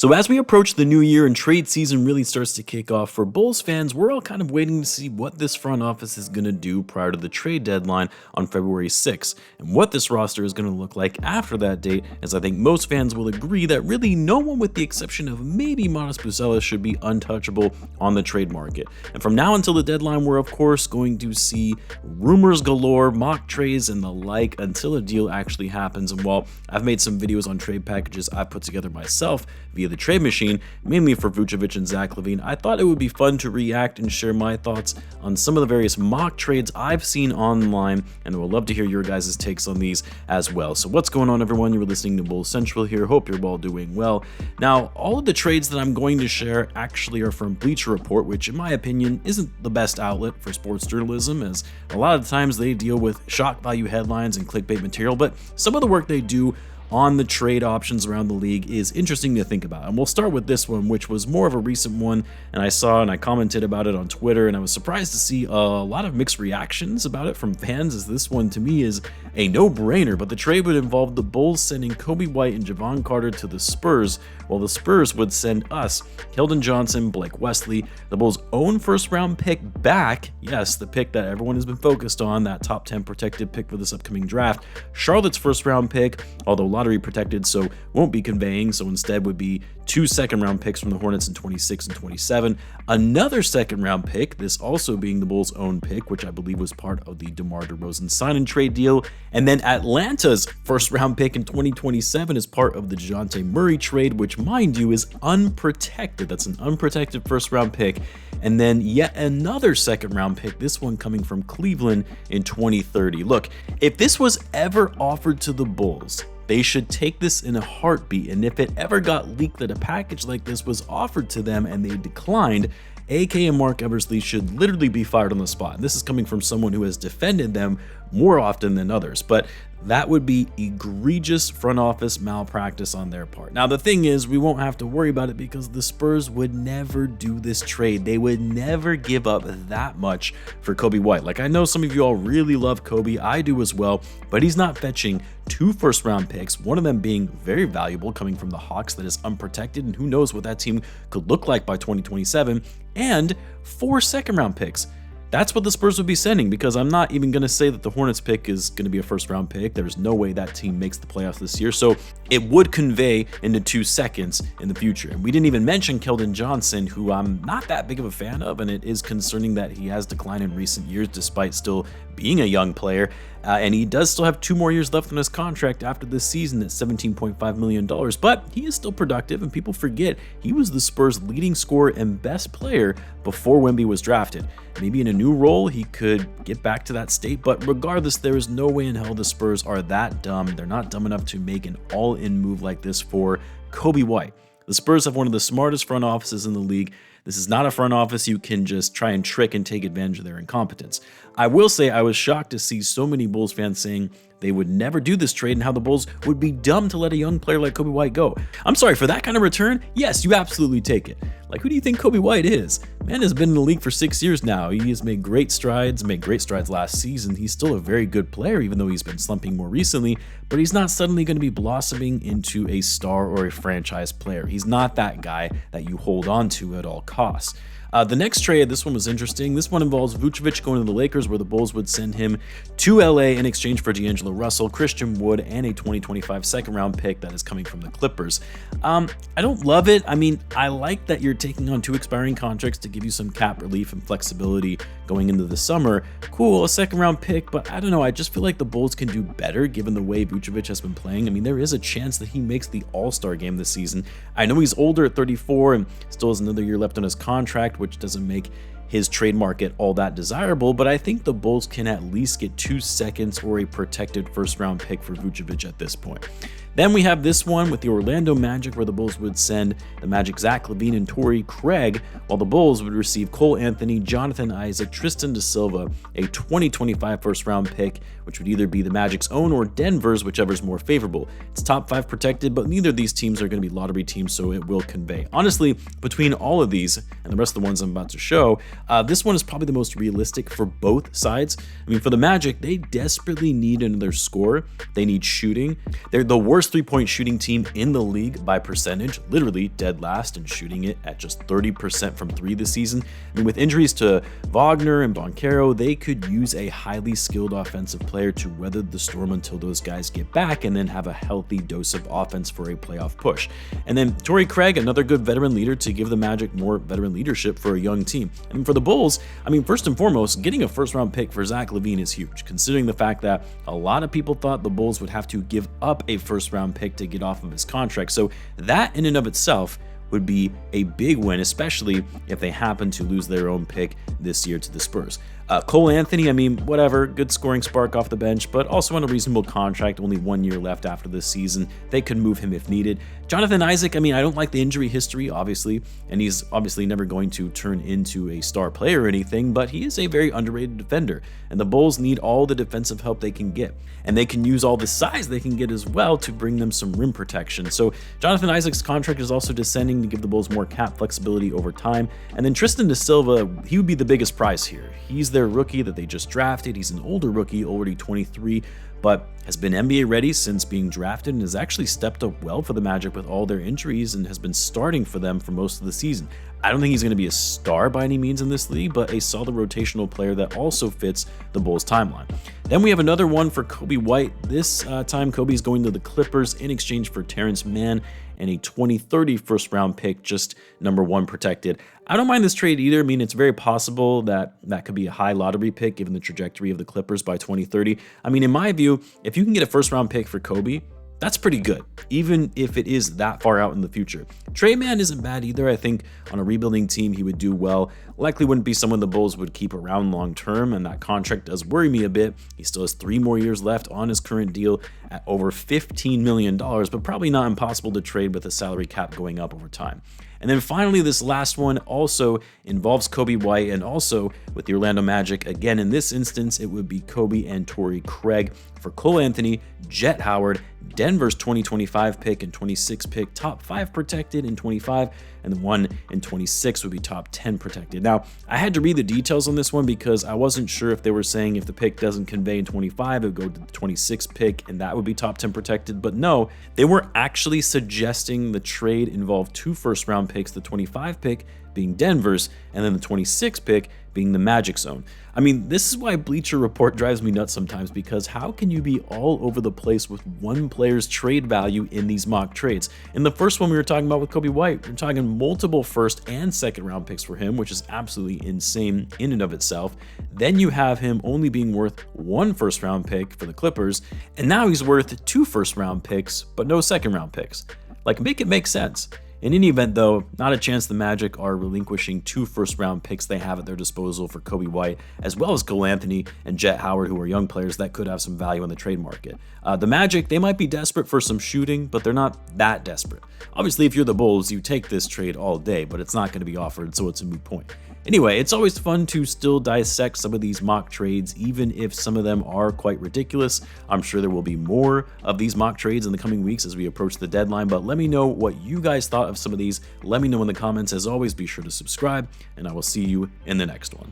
So as we approach the new year and trade season really starts to kick off for Bulls fans, we're all kind of waiting to see what this front office is going to do prior to the trade deadline on February 6th, and what this roster is going to look like after that date, as I think most fans will agree that really no one with the exception of maybe Modest Bucevic should be untouchable on the trade market. And from now until the deadline, we're of course going to see rumors galore, mock trades and the like until a deal actually happens. And while I've made some videos on trade packages I've put together myself via the trade machine, mainly for Vucevic and Lavine, I thought it would be fun to react and share my thoughts on some of the various mock trades I've seen online, and I would love to hear your guys' takes on these as well. So what's going on, everyone? You're listening to Bulls Central here. Hope you're all doing well. Now, all of the trades that I'm going to share actually are from Bleacher Report, which in my opinion isn't the best outlet for sports journalism, as a lot of the times they deal with shock value headlines and clickbait material, but some of the work they do on the trade options around the league is interesting to think about. And we'll start with this one, which was more of a recent one, and I saw and I commented about it on Twitter, and I was surprised to see a lot of mixed reactions about it from fans, as this one to me is a no-brainer. But the trade would involve the Bulls sending Coby White and Jevon Carter to the Spurs, while the Spurs would send us Keldon Johnson, Blake Wesley, the Bulls' own first-round pick back, yes, the pick that everyone has been focused on, that top 10 protected pick for this upcoming draft, Charlotte's first-round pick, although lottery protected, so won't be conveying, so instead would be 2 second-round picks from the Hornets in 26 and 27, another second-round pick, this also being the Bulls' own pick, which I believe was part of the DeMar DeRozan sign-and-trade deal, and then Atlanta's first-round pick in 2027 is part of the DeJounte Murray trade, which, mind you, is unprotected. That's an unprotected first-round pick, and then yet another second-round pick, this one coming from Cleveland in 2030. Look, if this was ever offered to the Bulls, they should take this in a heartbeat, and if it ever got leaked that a package like this was offered to them and they declined, AK and Mark Eversley should literally be fired on the spot. And this is coming from someone who has defended them more often than others, but that would be egregious front office malpractice on their part. Now, the thing is, we won't have to worry about it because the Spurs would never do this trade. They would never give up that much for Coby White. Like, I know some of you all really love Coby, I do as well, but he's not fetching 2 first-round picks, one of them being very valuable coming from the Hawks that is unprotected, and who knows what that team could look like by 2027, and 4 second-round picks. That's what the Spurs would be sending, because I'm not even going to say that the Hornets pick is going to be a first-round pick. There's no way that team makes the playoffs this year, so it would convey into 2 seconds in the future. And we didn't even mention Keldon Johnson, who I'm not that big of a fan of, and it is concerning that he has declined in recent years despite still being a young player. And he does still have 2 more years left on his contract after this season at $17.5 million, but he is still productive, and people forget he was the Spurs' leading scorer and best player before Wemby was drafted. Maybe in a new role he could get back to that state, but regardless, there is no way in hell the Spurs are that dumb. They're not dumb enough to make an all-in move like this for Coby White. The Spurs have one of the smartest front offices in the league. This is not a front office you can just try and trick and take advantage of their incompetence. I will say I was shocked to see so many Bulls fans saying they would never do this trade and how the Bulls would be dumb to let a young player like Coby White go. I'm sorry, for that kind of return, yes, you absolutely take it. Like, who do you think Coby White is? Man has been in the league for 6 years now. He has made great strides last season. He's still a very good player, even though he's been slumping more recently, but he's not suddenly going to be blossoming into a star or a franchise player. He's not that guy that you hold on to at all costs. The next trade, this one was interesting. This one involves Vucevic going to the Lakers, where the Bulls would send him to LA in exchange for D'Angelo Russell, Christian Wood, and a 2025 second-round pick that is coming from the Clippers. I don't love it. I mean, I like that you're taking on 2 expiring contracts to give you some cap relief and flexibility going into the summer. Cool, a second-round pick, but I don't know. I just feel like the Bulls can do better given the way Vucevic has been playing. I mean, there is a chance that he makes the All-Star game this season. I know he's older at 34 and still has another year left on his contract, which doesn't make his trade market all that desirable, but I think the Bulls can at least get 2 seconds or a protected first-round pick for Vucevic at this point. Then we have this one with the Orlando Magic, where the Bulls would send the Magic Zach LaVine and Torrey Craig, while the Bulls would receive Cole Anthony, Jonathan Isaac, Tristan da Silva, a 2025 first-round pick, which would either be the Magic's own or Denver's, whichever's more favorable. It's top 5 protected, but neither of these teams are going to be lottery teams, so it will convey. Honestly, between all of these and the rest of the ones I'm about to show, this one is probably the most realistic for both sides. I mean, for the Magic, they desperately need another scorer. They need shooting. They're the worst worst three-point shooting team in the league by percentage, literally dead last and shooting it at just 30% from three this season. I mean, with injuries to Wagner and Boncaro, they could use a highly skilled offensive player to weather the storm until those guys get back and then have a healthy dose of offense for a playoff push. And then Torrey Craig, another good veteran leader to give the Magic more veteran leadership for a young team. And for the Bulls, I mean, first and foremost, getting a first-round pick for Zach Lavine is huge, considering the fact that a lot of people thought the Bulls would have to give up a first-round pick to get off of his contract. So that in and of itself would be a big win, especially if they happen to lose their own pick this year to the Spurs. Cole Anthony, I mean, whatever, good scoring spark off the bench, but also on a reasonable contract, only 1 year left after this season. They could move him if needed. Jonathan Isaac, I mean, I don't like the injury history, obviously, and he's obviously never going to turn into a star player or anything, but he is a very underrated defender, and the Bulls need all the defensive help they can get, and they can use all the size they can get as well to bring them some rim protection. So Jonathan Isaac's contract is also descending to give the Bulls more cap flexibility over time, and then Tristan da Silva, he would be the biggest prize here. He's their rookie that they just drafted. He's an older rookie, already 23, but has been NBA ready since being drafted and has actually stepped up well for the Magic with all their injuries and has been starting for them for most of the season. I don't think he's going to be a star by any means in this league, but a solid rotational player that also fits the Bulls' timeline. Then we have another one for Coby White. This time, Coby's going to the Clippers in exchange for Terrence Mann and a 2030 first-round pick, just number 1 protected. I don't mind this trade either. I mean, it's very possible that that could be a high lottery pick given the trajectory of the Clippers by 2030. I mean, in my view, if you can get a first-round pick for Coby, that's pretty good, even if it is that far out in the future. Trey Mann isn't bad either. I think on a rebuilding team, he would do well. Likely wouldn't be someone the Bulls would keep around long term, and that contract does worry me a bit. He still has 3 more years left on his current deal at over $15 million, but probably not impossible to trade with the salary cap going up over time. And then finally, this last one also involves Coby White and also with the Orlando Magic. Again, in this instance, it would be Coby and Torrey Craig for Cole Anthony, Jet Howard, Denver's 2025 pick and 26 pick, top 5 protected in 25, and the one in 26 would be top 10 protected. Now, I had to read the details on this one because I wasn't sure if they were saying if the pick doesn't convey in 25, it would go to the 26 pick and that would be top 10 protected. But no, they were actually suggesting the trade involved 2 first-round picks, the 25 pick being Denver's, and then the 26 pick being the Magic's own. I mean, this is why Bleacher Report drives me nuts sometimes, because how can you be all over the place with one player's trade value in these mock trades? In the first one we were talking about with Coby White, we're talking multiple first and second round picks for him, which is absolutely insane in and of itself. Then you have him only being worth 1 first round pick for the Clippers, and now he's worth 2 first round picks, but no second round picks. Like, make it make sense. In any event, though, not a chance the Magic are relinquishing 2 first-round picks they have at their disposal for Coby White, as well as Cole Anthony and Jet Howard, who are young players that could have some value in the trade market. The Magic, they might be desperate for some shooting, but they're not that desperate. Obviously, if you're the Bulls, you take this trade all day, but it's not going to be offered, so it's a moot point. Anyway, it's always fun to still dissect some of these mock trades, even if some of them are quite ridiculous. I'm sure there will be more of these mock trades in the coming weeks as we approach the deadline, but let me know what you guys thought of some of these. Let me know in the comments. As always, be sure to subscribe, and I will see you in the next one.